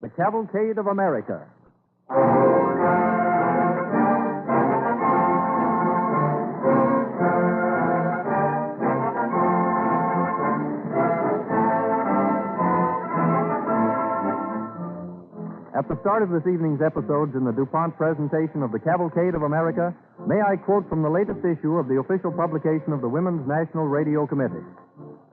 The Cavalcade of America. At the start of this evening's episodes in the DuPont presentation of the Cavalcade of America, may I quote from the latest issue of the official publication of the Women's National Radio Committee.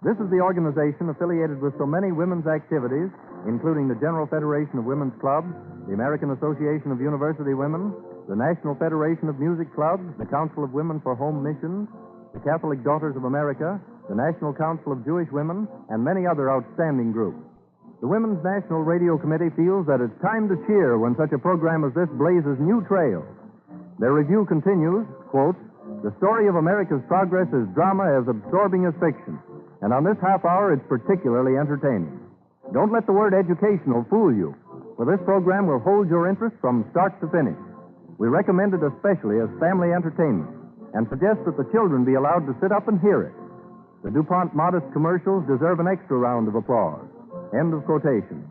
This is the organization affiliated with so many women's activities, including the General Federation of Women's Clubs, the American Association of University Women, the National Federation of Music Clubs, the Council of Women for Home Missions, the Catholic Daughters of America, the National Council of Jewish Women, and many other outstanding groups. The Women's National Radio Committee feels that it's time to cheer when such a program as this blazes new trails. Their review continues, quote, "The story of America's progress is drama as absorbing as fiction, and on this half hour it's particularly entertaining. Don't let the word educational fool you, for this program will hold your interest from start to finish. We recommend it especially as family entertainment and suggest that the children be allowed to sit up and hear it. The DuPont modest commercials deserve an extra round of applause." End of quotation.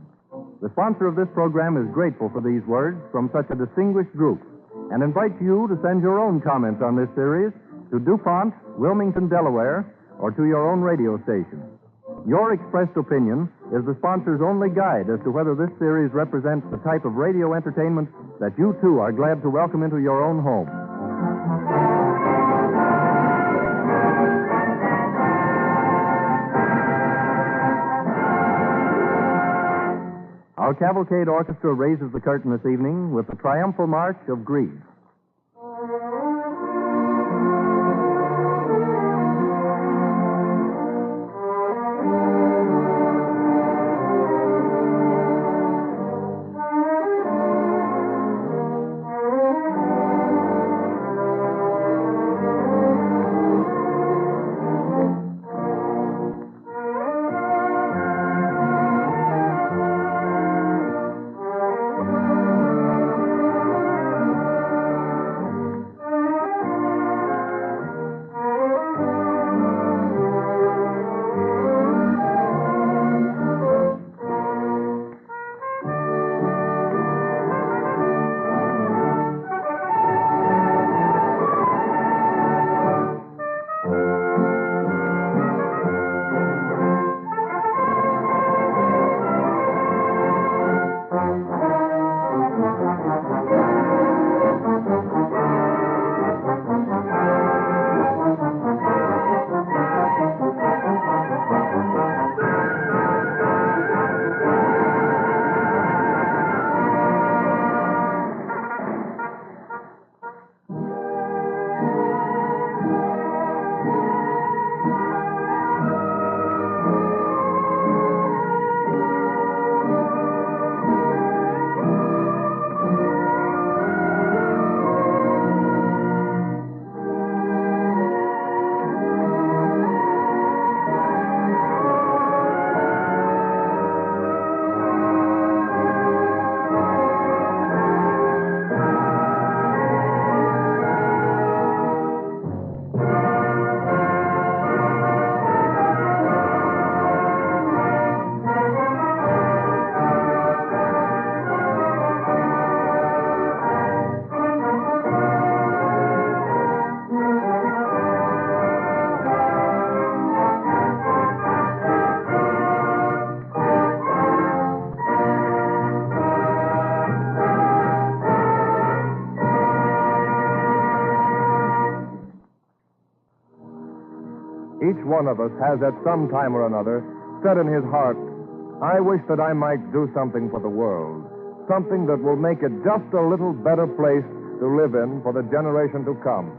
The sponsor of this program is grateful for these words from such a distinguished group and invites you to send your own comments on this series to DuPont, Wilmington, Delaware, or to your own radio station. Your expressed opinion is the sponsor's only guide as to whether this series represents the type of radio entertainment that you, too, are glad to welcome into your own home. Our Cavalcade Orchestra raises the curtain this evening with the triumphal march of Greece. Each one of us has at some time or another said in his heart, "I wish that I might do something for the world, something that will make it just a little better place to live in for the generation to come."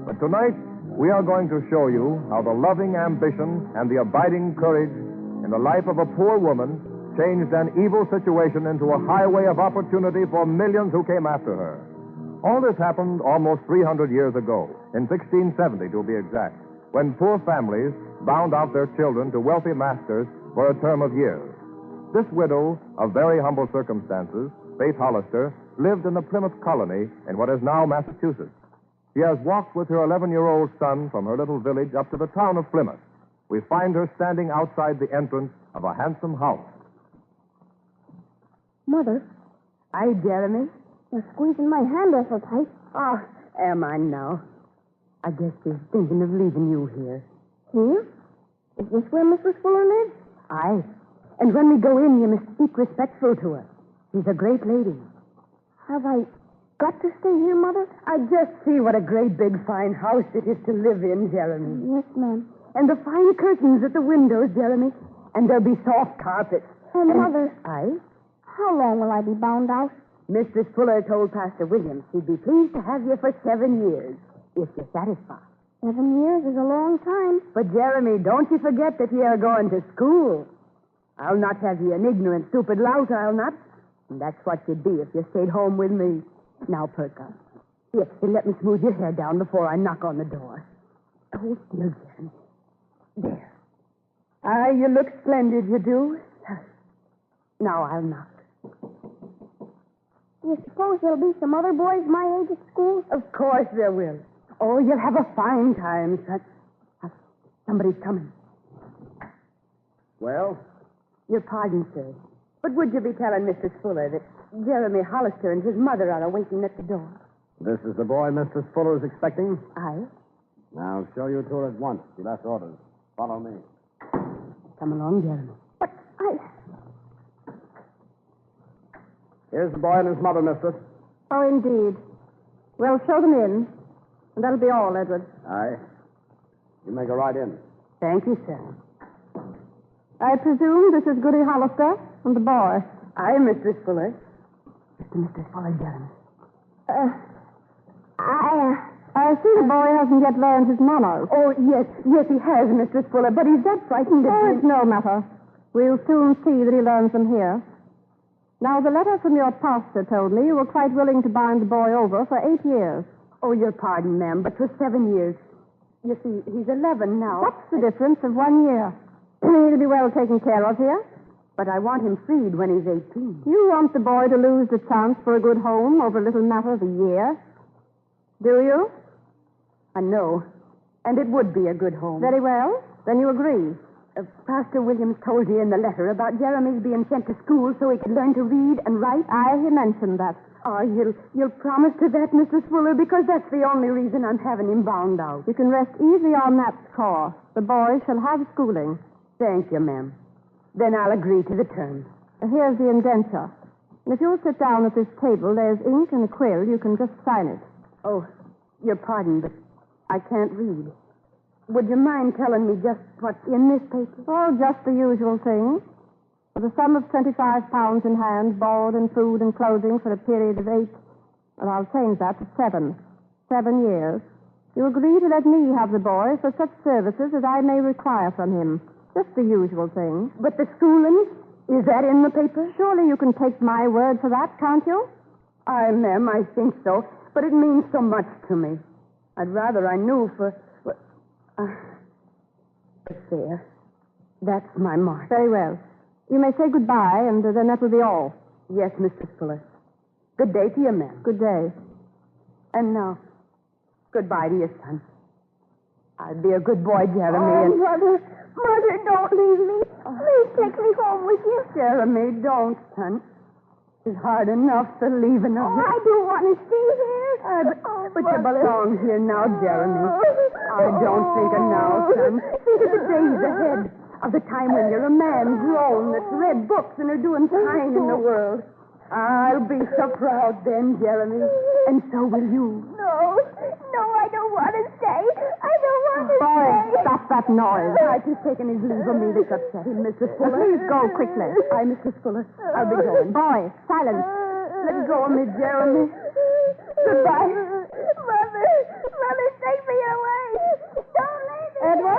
But tonight, we are going to show you how the loving ambition and the abiding courage in the life of a poor woman changed an evil situation into a highway of opportunity for millions who came after her. All this happened almost 300 years ago, in 1670 to be exact, when poor families bound out their children to wealthy masters for a term of years. This widow of very humble circumstances, Faith Hollister, lived in the Plymouth colony in what is now Massachusetts. She has walked with her 11-year-old son from her little village up to the town of Plymouth. We find her standing outside the entrance of a handsome house. Mother, Hi, Jeremy. you're squeezing my hand there so tight. Oh, am I now? I guess she's thinking of leaving you here. Here? Is this where Mrs. Fuller lives? Aye. And when we go in, you must speak respectful to her. She's a great lady. Have I got to stay here, Mother? I just see what a great big fine house it is to live in, Jeremy. Yes, ma'am. And the fine curtains at the windows, Jeremy. And there'll be soft carpets. And Mother, Aye? how long will I be bound out? Mrs. Fuller told Pastor Williams she'd be pleased to have you for 7 years, if you're satisfied. 7 years is a long time. But, Jeremy, don't you forget that you are going to school. I'll not have you an ignorant, stupid lout, I'll not. And that's what you'd be if you stayed home with me. Now, perk up. Here, let me smooth your hair down before I knock on the door. Hold still, Jeremy. There. You look splendid, you do. Now I'll knock. Do you suppose there'll be some other boys my age at school? Of course there will. Oh, you'll have a fine time, son. Somebody's coming. Well? Your pardon, sir. But would you be telling Mrs. Fuller that Jeremy Hollister and his mother are awaiting at the door? This is the boy Mrs. Fuller is expecting? Aye. I'll show you to her at once. She left orders. Follow me. Come along, Jeremy. But Here's the boy and his mother, mistress. Oh, indeed. Well, show them in. And that'll be all, Edward. Aye. You may go right in. Thank you, sir. I presume this is Goody Hollister and the boy. Aye, Mrs. Fuller. Mr. Fuller, Jeremy. I see the boy hasn't yet learned his manners. Oh, yes, he has, Mrs. Fuller, but he's that frightened that Oh, it's no matter. We'll soon see that he learns them here. Now, the letter from your pastor told me you were quite willing to bind the boy over for 8 years. Oh, your pardon, ma'am, but for 7 years. You see, he's 11 now. What's the difference of 1 year? He'll be well taken care of here. But I want him freed when he's 18. You want the boy to lose the chance for a good home over a little matter of a year? Do you? I know. And it would be a good home. Very well. Then you agree. Pastor Williams told you in the letter about Jeremy's being sent to school so he could learn to read and write. He mentioned that. Oh, you'll promise to that, Mrs. Fuller, because that's the only reason I'm having him bound out. You can rest easy on that score. The boy shall have schooling. Thank you, ma'am. Then I'll agree to the terms. Here's the indenture. And if you'll sit down at this table, there's ink and a quill. You can just sign it. Oh, your pardon, but I can't read. Would you mind telling me just what's in this paper? Oh, just the usual thing. For the sum of £25 in hand, board and food and clothing for a period of 8, well, I'll change that to 7. 7 years. You agree to let me have the boy for such services as I may require from him. Just the usual thing. But the schooling, is that in the paper? Surely you can take my word for that, can't you? Aye, ma'am, I think so. But it means so much to me. I'd rather I knew for... there. That's my mark. Very well. You may say goodbye, and then that will be all. Yes, Mr. Fuller. Good day to you, ma'am. Good day. And now, goodbye to your son. I'll be a good boy, Jeremy. Oh, Mother, don't leave me. Please take me home with you. Jeremy, don't, son. It's hard enough the leaving of you. I do want to stay here. But you belong here now, Jeremy. I don't think of now, son. Think of the days ahead. Of the time when you're a man grown that's read books and are doing fine in the world. I'll be so proud then, Jeremy. And so will you. No, I don't want to stay. I don't want to Boy, stay. stop that noise. He's taken his leave of me that's upset him, Mrs. Fuller. Please go quickly. Aye, Mrs. Fuller. I'll be going. Boy, silence. Let go of me, Jeremy. Goodbye. Mother, take me away. Don't leave me.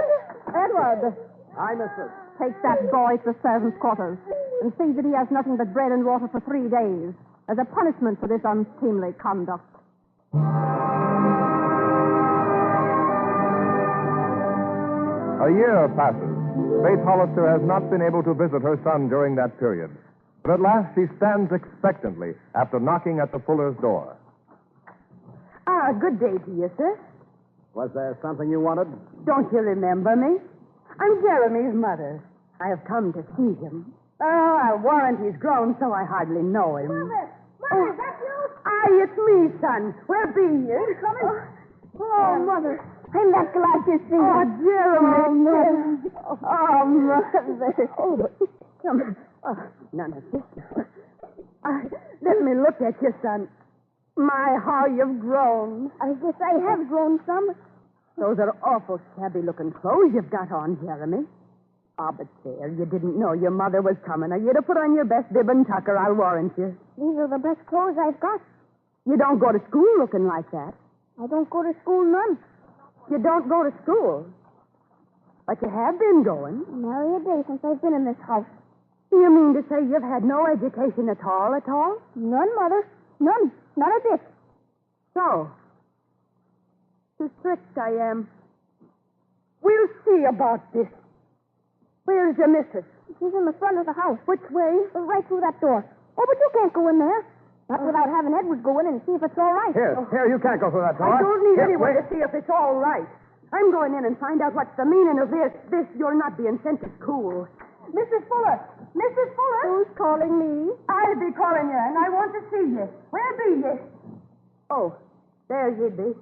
Edward. Aye, mistress. Take that boy to the servants' quarters and see that he has nothing but bread and water for 3 days as a punishment for this unseemly conduct. A year passes. Faith Hollister has not been able to visit her son during that period. But at last she stands expectantly after knocking at the Fuller's door. Good day to you, sir. Was there something you wanted? Don't you remember me? I'm Jeremy's mother. I have come to see him. Oh, I'll warrant he's grown so I hardly know him. Mother, is that you? Aye, it's me, son. Where be you? Coming? Oh, Mother. I'm not glad to see you. Oh, Jeremy. Oh, Mother. Oh, Mother. Oh, but come. Oh, none of this. Let me look at you, son. My, how you've grown. I guess I have grown some. Those are awful shabby-looking clothes you've got on, Jeremy. Ah, but there, you didn't know your mother was coming, or you'd have put on your best bib and tucker, I'll warrant you. These are the best clothes I've got. You don't go to school looking like that. I don't go to school none. You don't go to school. But you have been going. Nary a day since I've been in this house. You mean to say you've had no education at all? None, Mother. None. Not a bit. So, too strict I am. We'll see about this. Where's your missus? She's in the front of the house. Which way? Right through that door. Oh, but you can't go in there. Not without having Edward go in and see if it's all right. Here, you can't go through that door. I don't need Here, anyone wait. to see if it's all right. I'm going in and find out what's the meaning of this. You're not being sent to school. Mrs. Fuller! Mrs. Fuller! Who's calling me? I'll be calling you, and I want to see you. Where be you? Oh, there you be.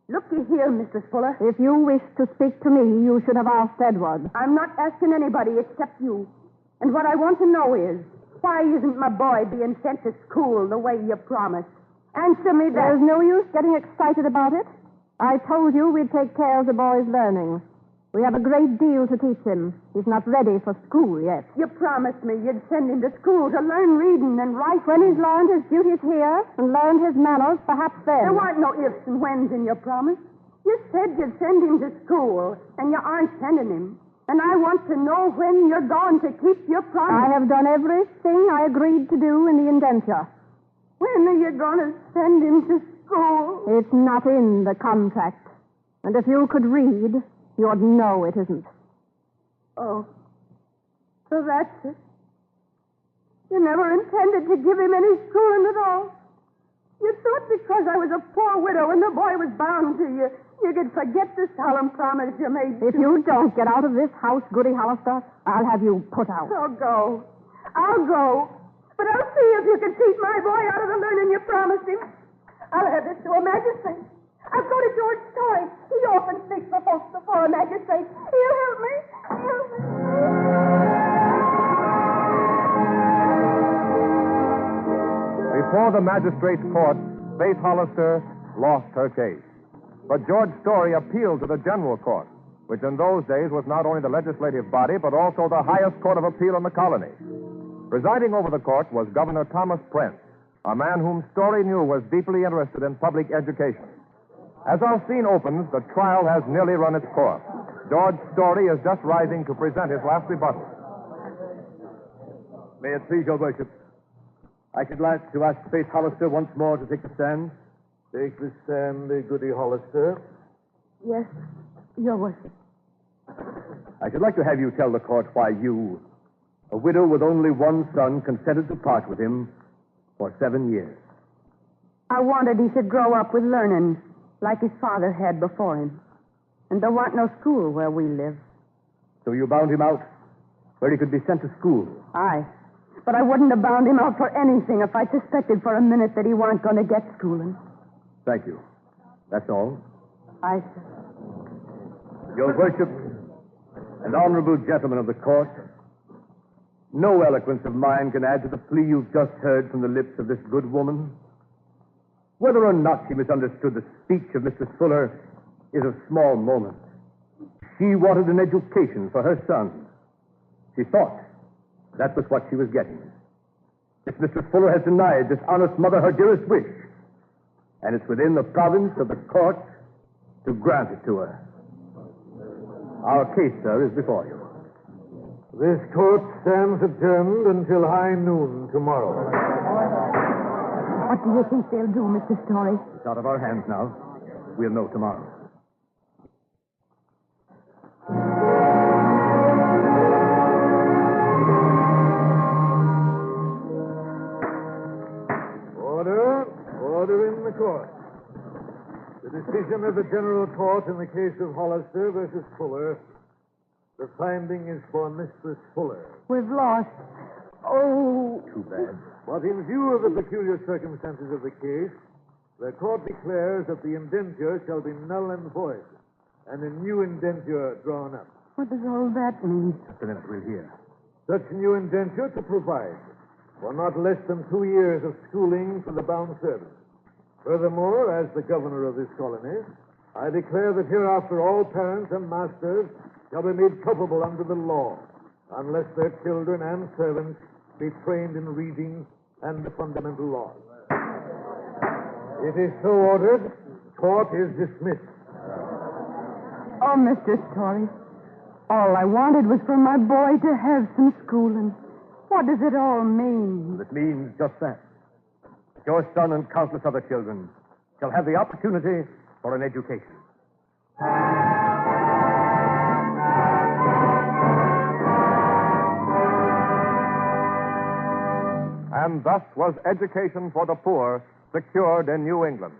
Looky here, Mrs. Fuller. If you wish to speak to me, you should have asked Edward. I'm not asking anybody except you. And what I want to know is, why isn't my boy being sent to school the way you promised? Answer me that. There's no use getting excited about it. I told you we'd take care of the boy's learning. We have a great deal to teach him. He's not ready for school yet. You promised me you'd send him to school to learn reading and writing. When he's learned his duties here and learned his manners, perhaps then. There weren't no ifs and whens in your promise. You said you'd send him to school, and you aren't sending him. And I want to know when you're going to keep your promise. I have done everything I agreed to do in the indenture. When are you going to send him to school? It's not in the contract. And if you could read, you'd know it isn't. Oh, so that's it. You never intended to give him any schooling at all. You thought because I was a poor widow and the boy was bound to you, you could forget the solemn promise you made. If you don't get out of this house, Goody Hollister, I'll have you put out. I'll go. I'll go. But I'll see if you can keep my boy out of the learning you promised him. I'll have this to a magistrate. I'll go to George Story. He often speaks for folks before a magistrate. He'll help me. Before the magistrate's court, Faith Hollister lost her case. But George Story appealed to the general court, which in those days was not only the legislative body, but also the highest court of appeal in the colony. Presiding over the court was Governor Thomas Prince, a man whom Story knew was deeply interested in public education. As our scene opens, the trial has nearly run its course. George Story is just rising to present his last rebuttal. May it please your worship, I should like to ask Faith Hollister once more to take the stand. Take the stand, Goody Hollister. Yes, your worship. I should like to have you tell the court why you, a widow with only one son, consented to part with him for 7 years. I wanted he should grow up with learning like his father had before him. And there weren't no school where we live. So you bound him out where he could be sent to school. Aye. But I wouldn't have bound him out for anything if I suspected for a minute that he weren't going to get schooling. Thank you. That's all. Aye, Your worship and honorable gentlemen of the court, no eloquence of mine can add to the plea you've just heard from the lips of this good woman. Whether or not she misunderstood the speech of Mr. Fuller is of small moment. She wanted an education for her son. She thought that was what she was getting. If Mr. Fuller has denied this honest mother her dearest wish, and it's within the province of the court to grant it to her. Our case, sir, is before you. This court stands adjourned until high noon tomorrow. What do you think they'll do, Mr. Story? It's out of our hands now. We'll know tomorrow. Order in the court. The decision of the General Court in the case of Hollister versus Fuller The finding is for Mistress Fuller. We've lost. Oh. Too bad. But in view of the peculiar circumstances of the case, the court declares that the indenture shall be null and void, and a new indenture drawn up. What does all that mean? Just a minute, we'll hear. Such new indenture to provide for not less than 2 years of schooling for the bound servant. Furthermore, as the governor of this colony, I declare that hereafter all parents and masters shall be made culpable under the law, unless their children and servants be trained in reading and the fundamental laws. It is so ordered. Court is dismissed. Oh, Mr. Story, all I wanted was for my boy to have some schooling. What does it all mean? It means just that. Your son and countless other children shall have the opportunity for an education. And thus was education for the poor secured in New England.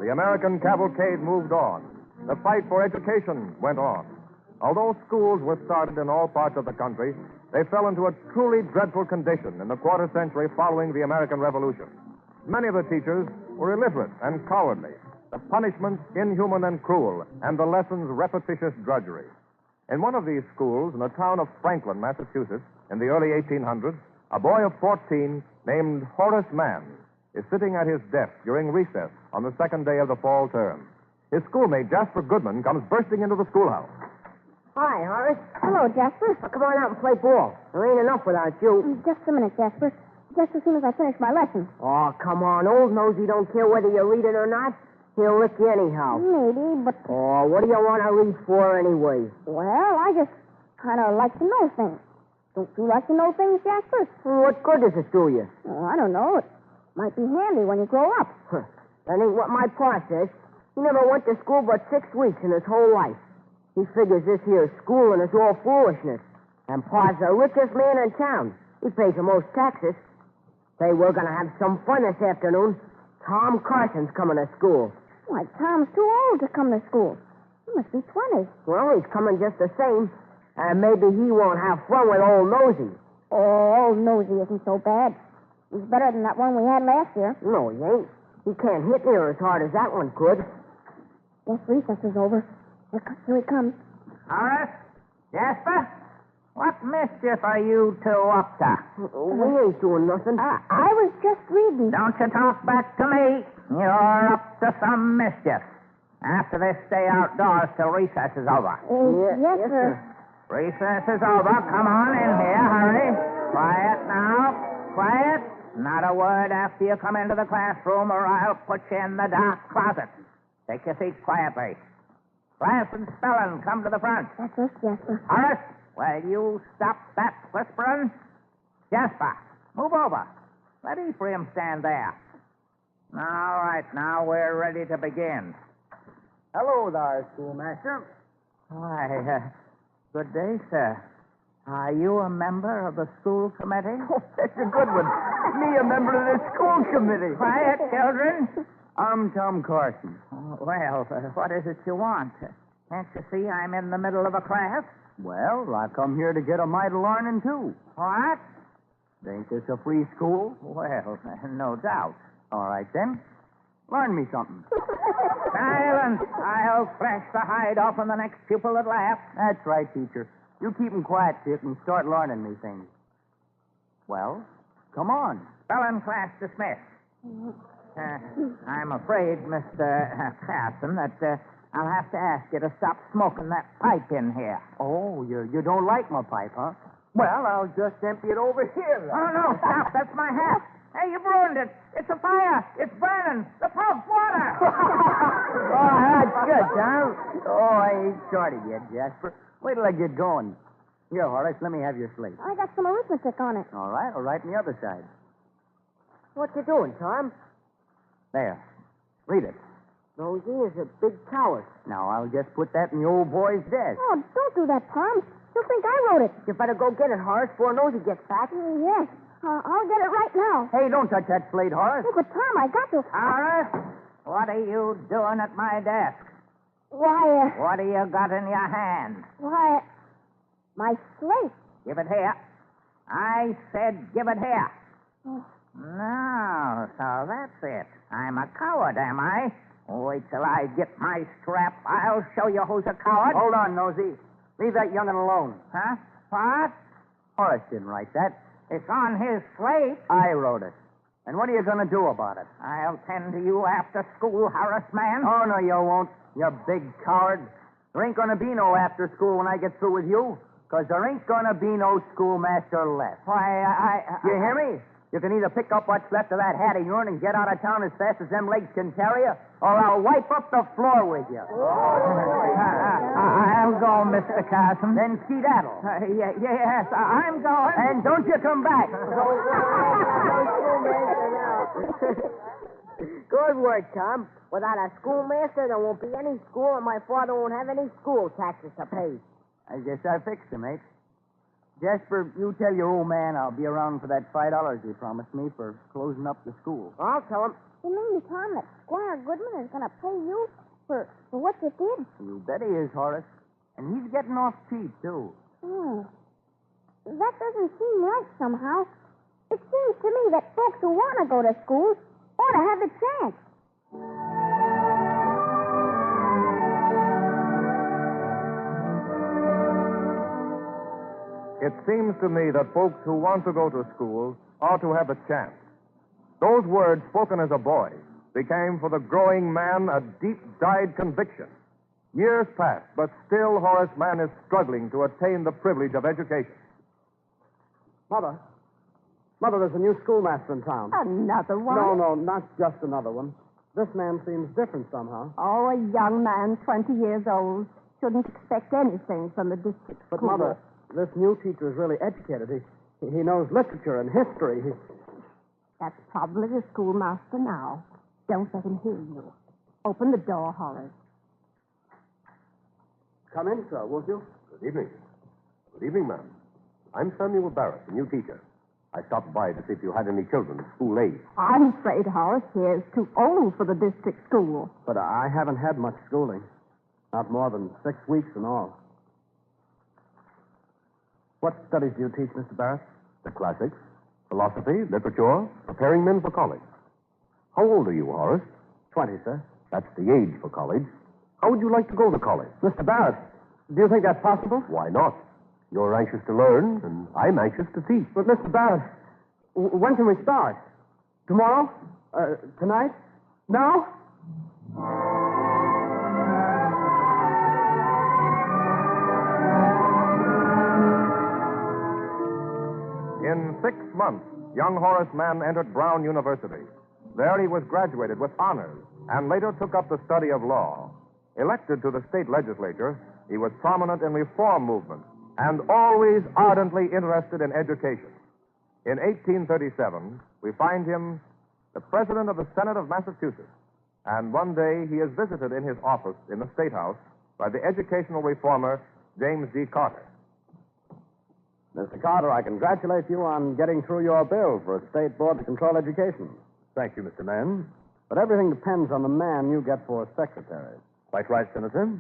The American cavalcade moved on. The fight for education went on. Although schools were started in all parts of the country, they fell into a truly dreadful condition in the quarter century following the American Revolution. Many of the teachers were illiterate and cowardly, the punishments inhuman and cruel, and the lessons repetitious drudgery. In one of these schools, in the town of Franklin, Massachusetts, in the early 1800s, a boy of 14 named Horace Mann is sitting at his desk during recess on the second day of the fall term. His schoolmate, Jasper Goodman, comes bursting into the schoolhouse. Hi, Horace. Hello, Jasper. Well, come on out and play ball. There ain't enough without you. Just a minute, Jasper. Just as soon as I finish my lesson. Oh, come on. Old Nosey don't care whether you read it or not. He'll lick you anyhow. Maybe, but... Oh, what do you want to read for anyway? Well, I just kind of like to know things. Don't you like to know things, Jasper? What good does it do you? Oh, I don't know. It might be handy when you grow up. That ain't what my pa says. He never went to school but 6 weeks in his whole life. He figures this here schooling is all foolishness. And Pa's the richest man in town. He pays the most taxes. Say, we're going to have some fun this afternoon. Tom Carson's coming to school. Why, Tom's too old to come to school. He must be 20. Well, he's coming just the same. And maybe he won't have fun with old Nosey. Oh, old Nosey isn't so bad. He's better than that one we had last year. No, he ain't. He can't hit near as hard as that one could. Guess recess is over. Here he comes. Horace? Jasper? What mischief are you two up to? We ain't doing nothing. I was just reading. Don't you talk back to me. You're up to some mischief. After this, stay outdoors till recess is over. Yes, sir. Recess is over. Come on in here. Hurry. Quiet now. Quiet. Not a word after you come into the classroom, or I'll put you in the dark closet. Take your seats quietly. Class and spelling, come to the front. That's us, Jasper. Horace, will you stop that whispering? Jasper, move over. Let Ephraim stand there. All right, now we're ready to begin. Hello there, schoolmaster. Why, good day, sir. Are you a member of the school committee? Oh, that's a good one. Me, a member of the school committee. Quiet, children. I'm Tom Carson. Oh, well, what is it you want? Can't you see I'm in the middle of a class? Well, I come here to get a mite of learning, too. What? Ain't this a free school? Well, no doubt. All right, then. Learn me something. Silence! I'll flash the hide off on the next pupil that laughs. That's right, teacher. You keep 'em quiet, Dick, and start learning me things. Well, come on. Spelling class dismissed. I'm afraid, Mr. Carson, that I'll have to ask you to stop smoking that pipe in here. Oh, you don't like my pipe, huh? Well, I'll just empty it over here, then. Oh, no, stop. That's my hat. Hey, you've ruined it. It's a fire. It's burning. The pump water. Oh, that's good, Tom. Oh, I ain't started yet, Jasper. Wait till I get going. Here, Horace, let me have your slate. I got some arithmetic on it. All right, I'll write on the other side. What you doing, Tom? There. Read it. Nosey is a big coward. Now, I'll just put that in the old boy's desk. Oh, don't do that, Tom. You think I wrote it? You better go get it, Horace, before Nosy gets back. Yes. I'll get it right now. Hey, don't touch that slate, Horace. Oh, but Tom, I got to... Horace, what are you doing at my desk? Why, What do you got in your hand? my slate. Give it here. I said give it here. Oh. No, so that's it. I'm a coward, am I? Wait till I get my strap. I'll show you who's a coward. Hold on, Nosy. Leave that young'un alone. Huh? What? Horace didn't write that. It's on his slate. I wrote it. And what are you going to do about it? I'll tend to you after school, Horace man. Oh, no, you won't. You big coward. There ain't going to be no after school when I get through with you. Because there ain't going to be no schoolmaster left. Why, You hear me? You can either pick up what's left of that hat of yourn and get out of town as fast as them legs can carry you, or I'll wipe up the floor with you. I'll go, Mr. Carson. Then skedaddle. Yes, I'm going. And don't you come back. Good work, Tom. Without a schoolmaster, there won't be any school, and my father won't have any school taxes to pay. I guess I fixed him, mate. Jasper, you tell your old man I'll be around for that $5 he promised me for closing up the school. I'll tell him. You mean, Tom, that Squire Goodman is going to pay you for what you did? You bet he is, Horace. And he's getting off cheap, too. That doesn't seem right somehow. It seems to me that folks who want to go to school ought to have the chance. It seems to me that folks who want to go to school ought to have a chance. Those words, spoken as a boy, became for the growing man a deep-dyed conviction. Years pass, but still Horace Mann is struggling to attain the privilege of education. Mother, there's a new schoolmaster in town. Another one? No, not just another one. This man seems different somehow. Oh, a young man, 20 years old. Shouldn't expect anything from the district But, school. Mother, this new teacher is really educated. He knows literature and history. That's probably the schoolmaster now. Don't let him hear you. Open the door, Horace. Come in, sir, won't you? Good evening. Good evening, ma'am. I'm Samuel Barrett, the new teacher. I stopped by to see if you had any children of school age. I'm afraid Horace here is too old for the district school. But I haven't had much schooling. Not more than 6 weeks in all. What studies do you teach, Mr. Barrett? The classics, philosophy, literature, preparing men for college. How old are you, Horace? 20, sir. That's the age for college. How would you like to go to college? Mr. Barrett, do you think that's possible? Why not? You're anxious to learn, and I'm anxious to teach. But, Mr. Barrett, when can we start? Tomorrow? Tonight? Now? In 6 months, young Horace Mann entered Brown University. There he was graduated with honors and later took up the study of law. Elected to the state legislature, he was prominent in reform movements and always ardently interested in education. In 1837, we find him the president of the Senate of Massachusetts. And one day he is visited in his office in the State House by the educational reformer, James D. Carter. Mr. Carter, I congratulate you on getting through your bill for a state board to control education. Thank you, Mr. Mann. But everything depends on the man you get for secretary. Quite right, Senator.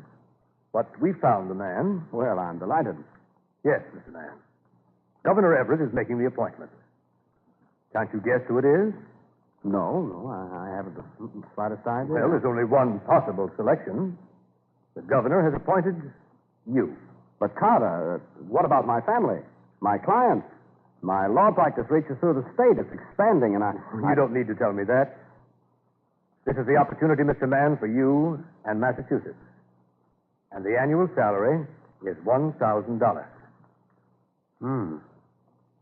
But we found the man. Well, I'm delighted. Yes, Mr. Mann. Governor Everett is making the appointment. Can't you guess who it is? No, I haven't the slightest idea. Well, there's only one possible selection. The governor has appointed you. But, Carter, what about my family? My clients? My law practice reaches through the state. It's expanding, and You don't need to tell me that. This is the opportunity, Mr. Mann, for you and Massachusetts. And the annual salary is $1,000.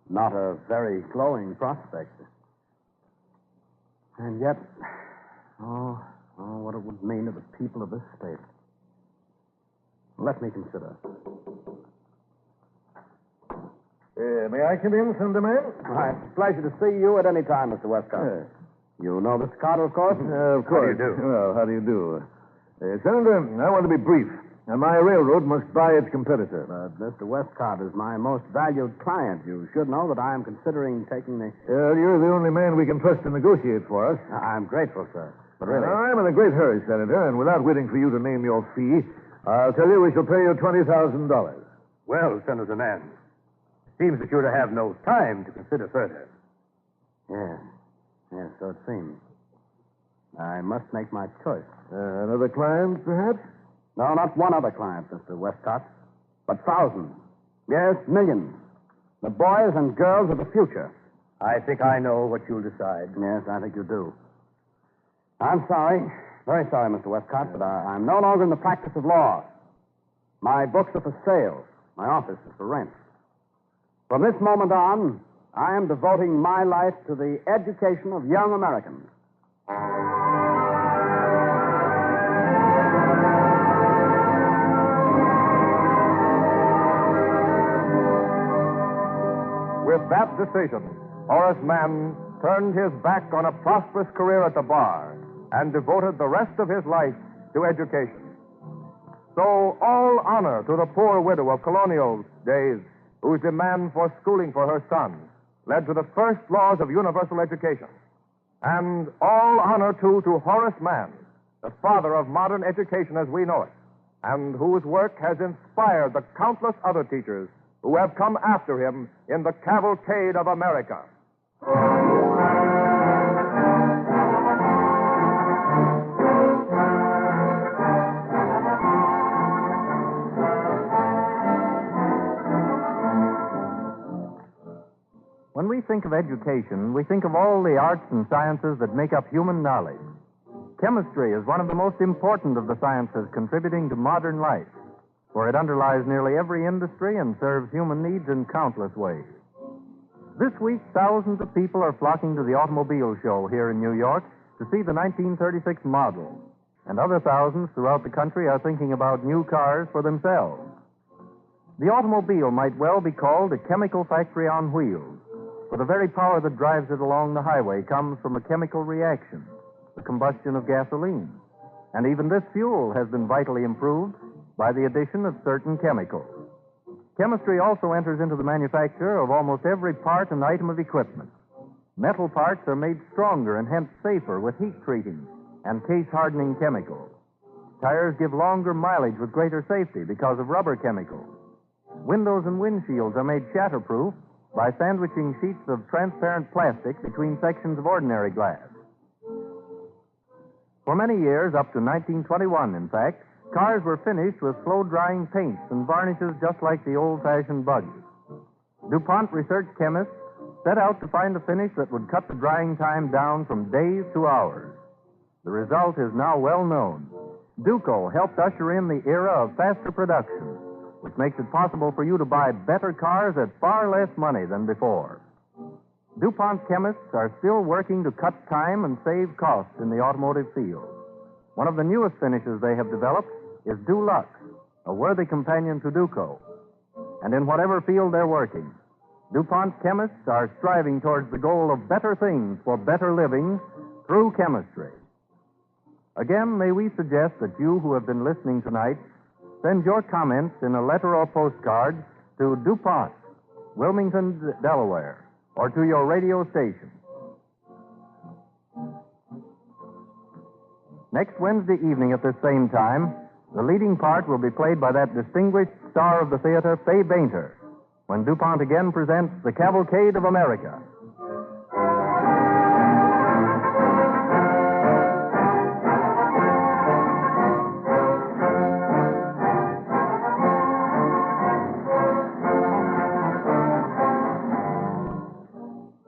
Not a very glowing prospect. And yet, what it would mean to the people of this state. Let me consider. May I come in, Senator Mann? It's a pleasure to see you at any time, Mr. Westcott. You know Mr. Carter, of course? Of course. How do you do? Well, how do you do? Senator, I want to be brief. And my railroad must buy its competitor. But Mr. Westcott is my most valued client. You should know that I am considering taking the... You're the only man we can trust to negotiate for us. I'm grateful, sir. But really... I'm in a great hurry, Senator, and without waiting for you to name your fee, I'll tell you we shall pay you $20,000. Well, Senator Mann, it seems that you're to have no time to consider further. Yes, so it seems. I must make my choice. Another client, perhaps? No, not one other client, Mr. Westcott, but thousands. Yes, millions. The boys and girls of the future. I think I know what you'll decide. Yes, I think you do. I'm sorry, very sorry, Mr. Westcott, but I'm no longer in the practice of law. My books are for sale. My office is for rent. From this moment on, I am devoting my life to the education of young Americans. With that decision, Horace Mann turned his back on a prosperous career at the bar and devoted the rest of his life to education. So, all honor to the poor widow of colonial days whose demand for schooling for her son led to the first laws of universal education. And all honor, too, to Horace Mann, the father of modern education as we know it, and whose work has inspired the countless other teachers who have come after him in the Cavalcade of America. When we think of education, we think of all the arts and sciences that make up human knowledge. Chemistry is one of the most important of the sciences contributing to modern life, for it underlies nearly every industry and serves human needs in countless ways. This week, thousands of people are flocking to the automobile show here in New York to see the 1936 model, and other thousands throughout the country are thinking about new cars for themselves. The automobile might well be called a chemical factory on wheels, for the very power that drives it along the highway comes from a chemical reaction, the combustion of gasoline. And even this fuel has been vitally improved by the addition of certain chemicals. Chemistry also enters into the manufacture of almost every part and item of equipment. Metal parts are made stronger and hence safer with heat treating and case-hardening chemicals. Tires give longer mileage with greater safety because of rubber chemicals. Windows and windshields are made shatterproof by sandwiching sheets of transparent plastic between sections of ordinary glass. For many years, up to 1921, in fact, cars were finished with slow-drying paints and varnishes just like the old-fashioned buggy. DuPont research chemists set out to find a finish that would cut the drying time down from days to hours. The result is now well known. Duco helped usher in the era of faster production, which makes it possible for you to buy better cars at far less money than before. DuPont chemists are still working to cut time and save costs in the automotive field. One of the newest finishes they have developed is Dulux, a worthy companion to Duco. And in whatever field they're working, DuPont chemists are striving towards the goal of better things for better living through chemistry. Again, may we suggest that you who have been listening tonight send your comments in a letter or postcard to DuPont, Wilmington, Delaware, or to your radio station. Next Wednesday evening at this same time, the leading part will be played by that distinguished star of the theater, Fay Bainter, when DuPont again presents the Cavalcade of America.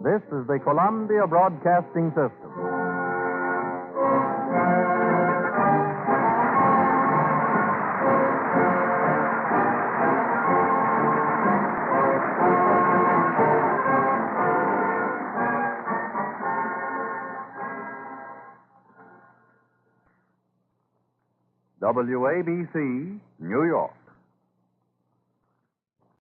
This is the Columbia Broadcasting System. WABC, New York.